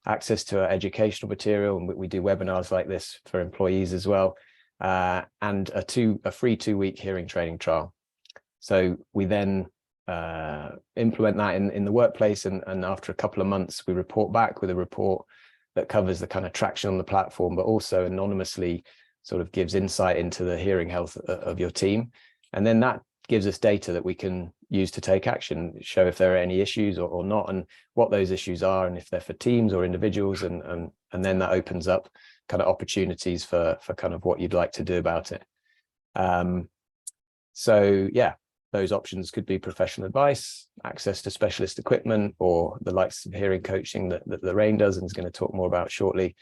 access to our educational material, and we do webinars like this for employees as well, and a free 2-week hearing training trial. So we then implement that in the workplace, and after a couple of months, we report back with a report that covers the kind of traction on the platform, but also anonymously sort of gives insight into the hearing health of your team. And then that gives us data that we can use to take action, show if there are any issues or not, and what those issues are, and if they're for teams or individuals, and then that opens up kind of opportunities for kind of what you'd like to do about it. So yeah, those options could be professional advice, access to specialist equipment, or the likes of hearing coaching that Lorraine does and is going to talk more about shortly.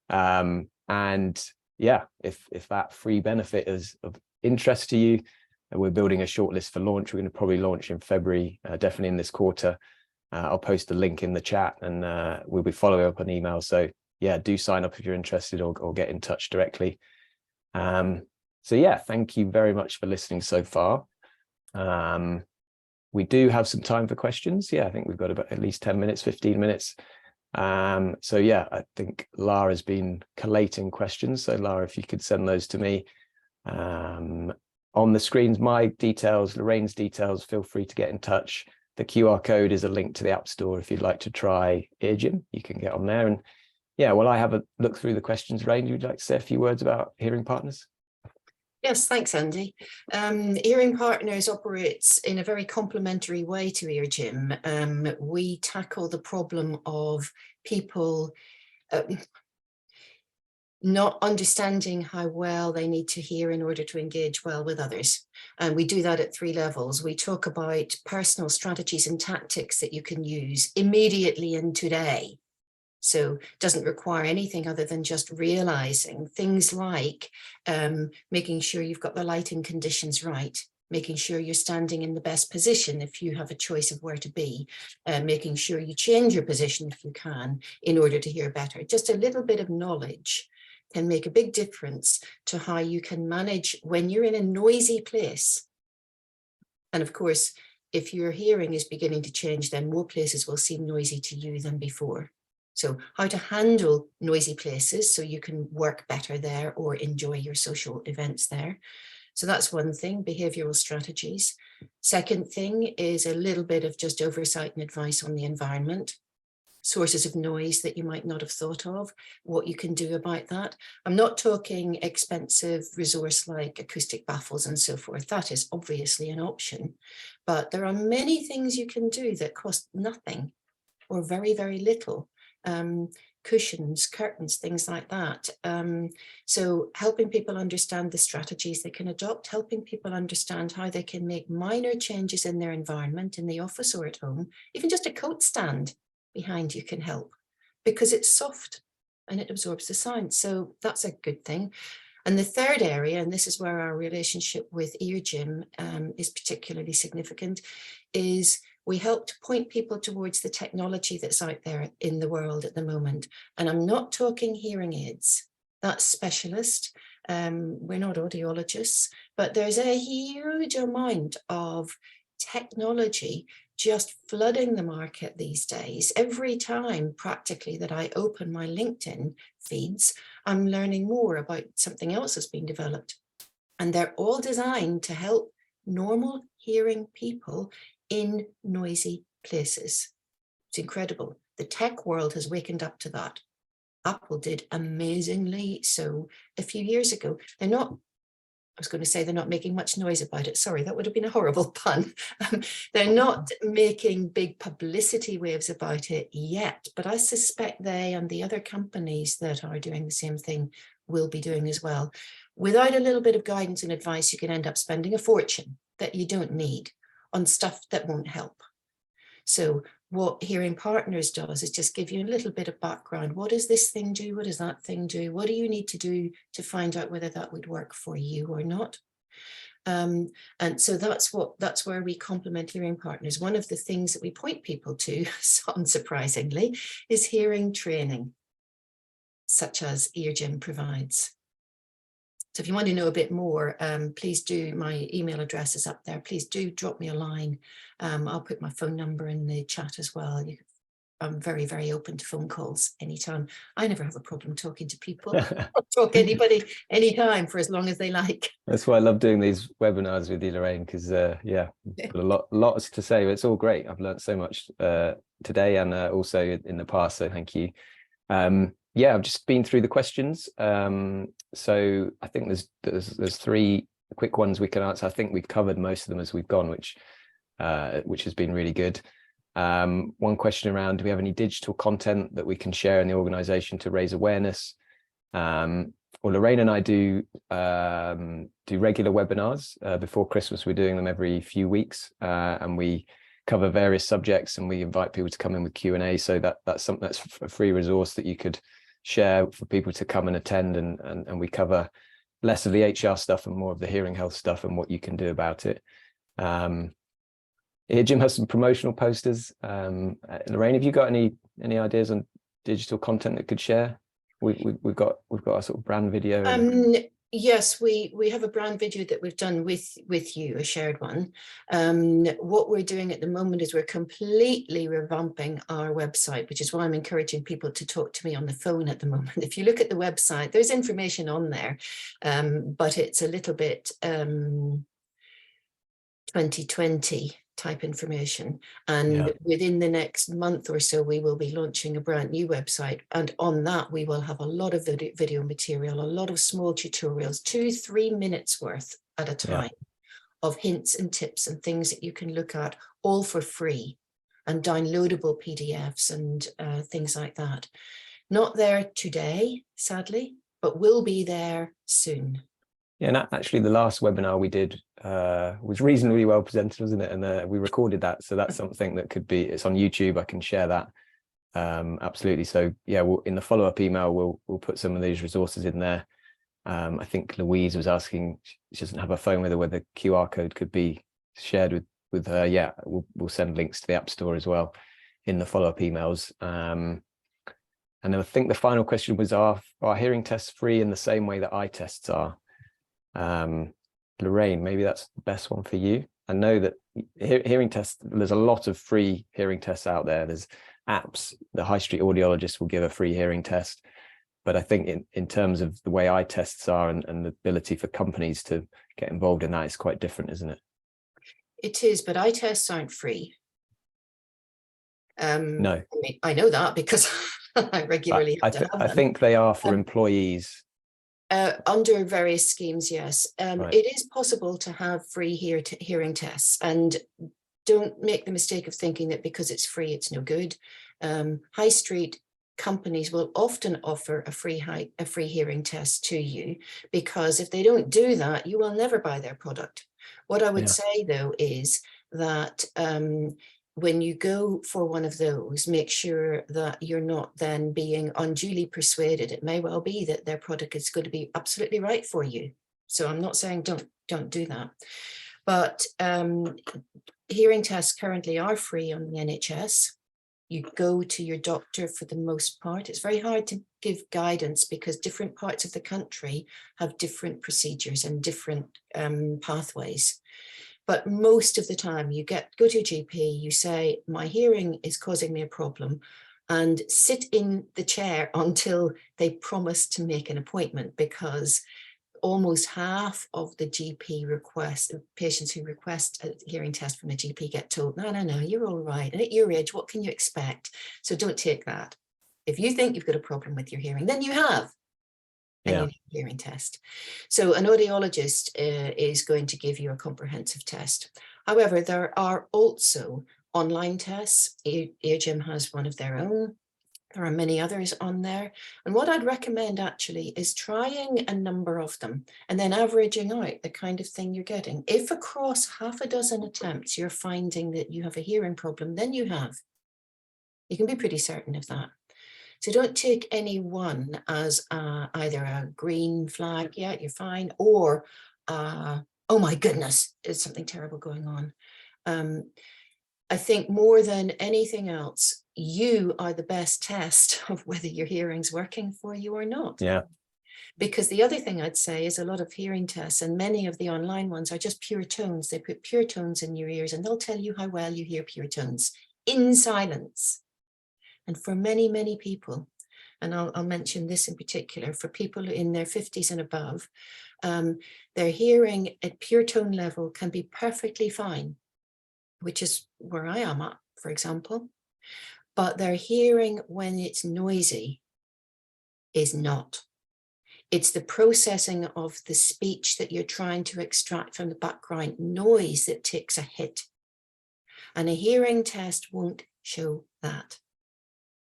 And yeah, if that free benefit is of interest to you, we're building a shortlist for launch. We're going to probably launch in February, definitely in this quarter. I'll post a link in the chat, and we'll be following up on email. So yeah, do sign up if you're interested, or get in touch directly. So yeah, thank you very much for listening so far. We do have some time for questions. Yeah, I think we've got about at least 10 minutes, 15 minutes. So yeah, I think Lara's been collating questions. So Lara, if you could send those to me. On the screens, my details, Lorraine's details, feel free to get in touch. the QR code is a link to the App Store. If you'd like to try eargym, you can get on there. And yeah, well, I have a look through the questions. Lorraine, would you like to say a few words about Hearing Partners? Yes, thanks, Andy. Hearing Partners operates in a very complementary way to eargym. We tackle the problem of people not understanding how well they need to hear in order to engage well with others. And we do that at 3 levels. We talk about personal strategies and tactics that you can use immediately and today. So it doesn't require anything other than just realizing things like making sure you've got the lighting conditions right, making sure you're standing in the best position if you have a choice of where to be, making sure you change your position if you can in order to hear better. Just a little bit of knowledge can make a big difference to how you can manage when you're in a noisy place. And of course, if your hearing is beginning to change, then more places will seem noisy to you than before. So how to handle noisy places so you can work better there or enjoy your social events there. So that's one thing, behavioral strategies. Second thing is a little bit of just oversight and advice on the environment. Sources of noise that you might not have thought of, what you can do about that. I'm not talking expensive resource like acoustic baffles and so forth. That is obviously an option, but there are many things you can do that cost nothing or very, very little. Cushions, curtains, things like that. So helping people understand the strategies they can adopt, helping people understand how they can make minor changes in their environment, in the office or at home. Even just a coat stand behind you can help because it's soft and it absorbs the sound. So that's a good thing. And the third area, and this is where our relationship with eargym is particularly significant, is we help to point people towards the technology that's out there in the world at the moment. And I'm not talking hearing aids, that's specialist. We're not audiologists, but there's a huge amount of technology just flooding the market these days. Every time practically that I open my LinkedIn feeds, I'm learning more about something else that's been developed. And they're all designed to help normal hearing people in noisy places. It's incredible. The tech world has wakened up to that. Apple did amazingly so a few years ago. They're not, I was going to say they're not making much noise about it. Sorry, that would have been a horrible pun. They're not making big publicity waves about it yet, but I suspect they and the other companies that are doing the same thing will be doing as well. Without a little bit of guidance and advice, you can end up spending a fortune that you don't need on stuff that won't help. So what Hearing Partners does is just give you a little bit of background. What does this thing do? What does that thing do? What do you need to do to find out whether that would work for you or not? And so that's where we complement Hearing Partners. One of the things that we point people to, unsurprisingly, is hearing training, such as eargym provides. So if you want to know a bit more, please do, my email address is up there. Please do drop me a line. I'll put my phone number in the chat as well. I'm very, very open to phone calls anytime. I never have a problem talking to people. I'll talk to anybody, anytime, for as long as they like. That's why I love doing these webinars with you, Lorraine, because yeah, got lots to say. It's all great. I've learned so much today and also in the past, so thank you. Yeah, I've just been through the questions. So I think there's 3 quick ones we can answer. I think we've covered most of them as we've gone, which has been really good. One question around, do we have any digital content that we can share in the organization to raise awareness? Well, Lorraine and I do regular webinars. Before Christmas, we're doing them every few weeks, and we cover various subjects and we invite people to come in with Q&A. So that's something that's a free resource that you could share for people to come and attend, and we cover less of the HR stuff and more of the hearing health stuff and what you can do about it. eargym has some promotional posters. Lorraine, have you got any ideas on digital content that could share? We've got a sort of brand video. Yes, we have a brand video that we've done with you, a shared one. What we're doing at the moment is we're completely revamping our website, which is why I'm encouraging people to talk to me on the phone at the moment. If you look at the website, there's information on there, but it's a little bit 2020 type information. And Yeah. within the next month or so, we will be launching a brand new website. And on that, we will have a lot of video material, a lot of small tutorials, 2-3 minutes worth at a time of hints and tips and things that you can look at, all for free, and downloadable PDFs and things like that. Not there today, sadly, but will be there soon. Yeah, and actually the last webinar we did was reasonably well presented, wasn't it? And we recorded that. So that's something that could be, it's on YouTube. I can share that. Absolutely. So yeah, in the follow-up email, we'll put some of these resources in there. I think Louise was asking, she doesn't have a phone with her, whether the QR code could be shared with her. Yeah, we'll send links to the App Store as well in the follow-up emails. And I think the final question was, are hearing tests free in the same way that eye tests are? Lorraine, maybe that's the best one for you. I know that hearing tests, there's a lot of free hearing tests out there. There's apps. The high street audiologist will give a free hearing test. But I think in terms of the way eye tests are and the ability for companies to get involved in that, is quite different, isn't it? It is, but eye tests aren't free. No, I know that because I regularly have to have them. I think they are for employees. Under various schemes, yes. Right. It is possible to have free hearing tests, and don't make the mistake of thinking that because it's free, it's no good. High street companies will often offer a free hearing test to you, because if they don't do that, you will never buy their product. What I would say, though, is that when you go for one of those, make sure that you're not then being unduly persuaded. It may well be that their product is going to be absolutely right for you. So I'm not saying don't do that. But hearing tests currently are free on the NHS. You go to your doctor for the most part. It's very hard to give guidance because different parts of the country have different procedures and different pathways. But most of the time you go to your GP, you say, my hearing is causing me a problem, and sit in the chair until they promise to make an appointment, because almost half of the GP patients who request a hearing test from a GP get told, no, you're all right. And at your age, what can you expect? So don't take that. If you think you've got a problem with your hearing, then you have. And you need a hearing test. So an audiologist is going to give you a comprehensive test. However, there are also online tests. eargym has one of their own. There are many others on there. And what I'd recommend actually is trying a number of them and then averaging out the kind of thing you're getting. If across half a dozen attempts you're finding that you have a hearing problem, then you can be pretty certain of that. So don't take any one as either a green flag, yeah, you're fine, or oh my goodness, there's something terrible going on. I think more than anything else, you are the best test of whether your hearing's working for you or not. Yeah. Because the other thing I'd say is a lot of hearing tests, and many of the online ones, are just pure tones. They put pure tones in your ears and they'll tell you how well you hear pure tones in silence. And for many, many people, and I'll mention this in particular, for people in their 50s and above, their hearing at pure tone level can be perfectly fine, which is where I am at, for example. But their hearing when it's noisy is not. It's the processing of the speech that you're trying to extract from the background noise that takes a hit. And a hearing test won't show that.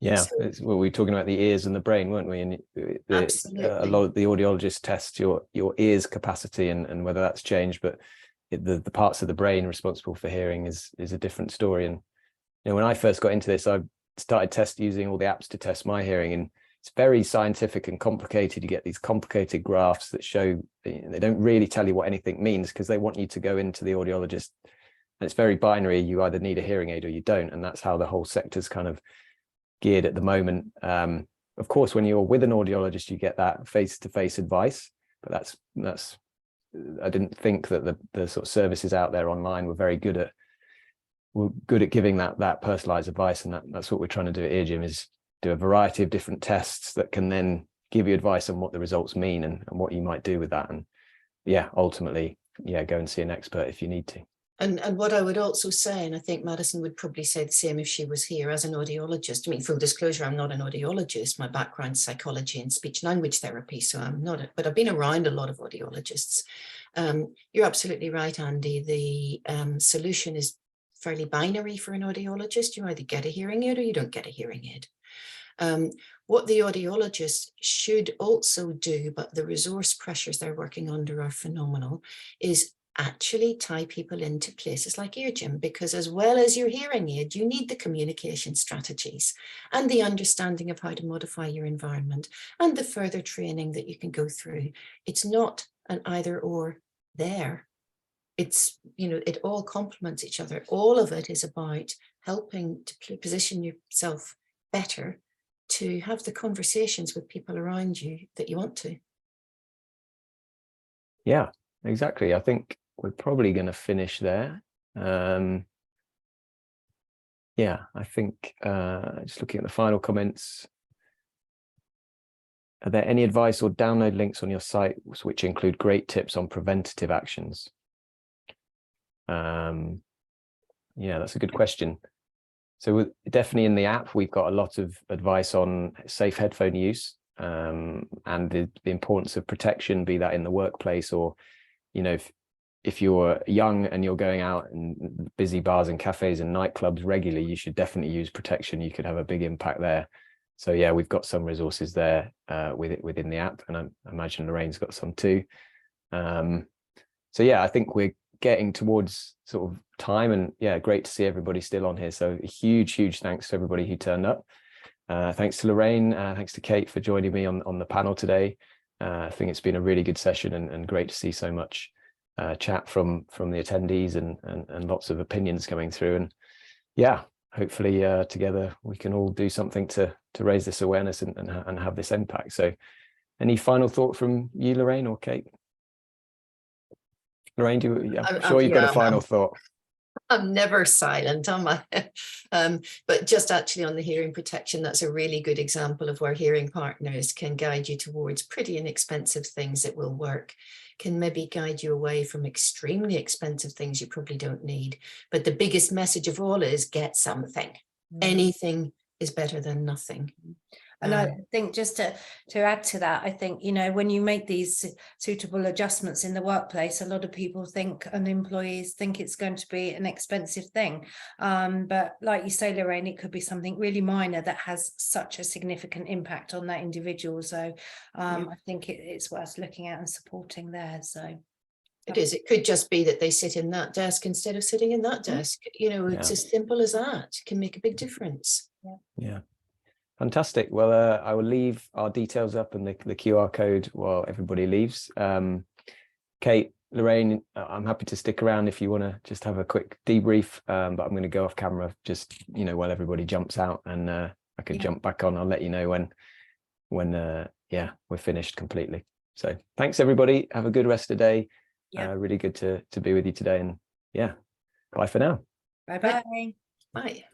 Yeah, So, we were talking about the ears and the brain, weren't we? And a lot of the audiologists test your ears capacity and whether that's changed, but the parts of the brain responsible for hearing is a different story. And when I first got into this, I started using all the apps to test my hearing, and it's very scientific and complicated. You get these complicated graphs that show, they don't really tell you what anything means, because they want you to go into the audiologist, and it's very binary. You either need a hearing aid or you don't, and that's how the whole sector's kind of geared at the moment. Of course, when you're with an audiologist, you get that face-to-face advice, but that's I didn't think that the sort of services out there online were very good at giving that personalized advice, and that's what we're trying to do at eargym, is do a variety of different tests that can then give you advice on what the results mean and what you might do with that. And ultimately, go and see an expert if you need to. And what I would also say, and I think Madison would probably say the same if she was here, as an audiologist, I mean, full disclosure, I'm not an audiologist. My background's psychology and speech language therapy, so I'm not, but I've been around a lot of audiologists. You're absolutely right, Andy. The solution is fairly binary for an audiologist. You either get a hearing aid or you don't get a hearing aid. What the audiologists should also do, but the resource pressures they're working under are phenomenal, is actually tie people into places like eargym, because as well as your hearing aid, you need the communication strategies and the understanding of how to modify your environment and the further training that you can go through. It's not an either or there. It's, you know, it all complements each other. All of it is about helping to position yourself better to have the conversations with people around you that you want to. Yeah, exactly. I think we're probably going to finish there. Yeah, I think just looking at the final comments. Are there any advice or download links on your site which include great tips on preventative actions? Yeah, that's a good question. So definitely in the app, we've got a lot of advice on safe headphone use and the importance of protection, be that in the workplace or, you know, if you're young and you're going out in busy bars and cafes and nightclubs regularly, you should definitely use protection. You could have a big impact there. So yeah, we've got some resources there within the app, and I imagine Lorraine's got some too. So yeah, I think we're getting towards sort of time, and yeah, great to see everybody still on here. So a huge thanks to everybody who turned up. Thanks to Lorraine, thanks to Kate for joining me on the panel today. I think it's been a really good session and great to see so much chat from the attendees and lots of opinions coming through. And yeah, hopefully together we can all do something to raise this awareness and have this impact. So any final thought from you, Lorraine or Kate? Lorraine, I'm sure you've got a final thought. I'm never silent, am I? But just actually on the hearing protection, that's a really good example of where hearing partners can guide you towards pretty inexpensive things that will work, can maybe guide you away from extremely expensive things you probably don't need. But the biggest message of all is get something. Anything is better than nothing. And I think just to add to that, I think, you know, when you make these suitable adjustments in the workplace, a lot of people think, and employees think, it's going to be an expensive thing. But like you say, Lorraine, it could be something really minor that has such a significant impact on that individual. So I think it's worth looking at and supporting there. So it is. It could just be that they sit in that desk instead of sitting in that desk. You know, it's as simple as that. It can make a big difference. Yeah. Fantastic. Well, I will leave our details up and the QR code while everybody leaves. Kate, Lorraine, I'm happy to stick around if you want to just have a quick debrief, but I'm going to go off camera just, you know, while everybody jumps out, and I could jump back on. I'll let you know when yeah, we're finished completely. So thanks, everybody. Have a good rest of the day. Really good to be with you today. And yeah, bye for now. Bye-bye. Bye.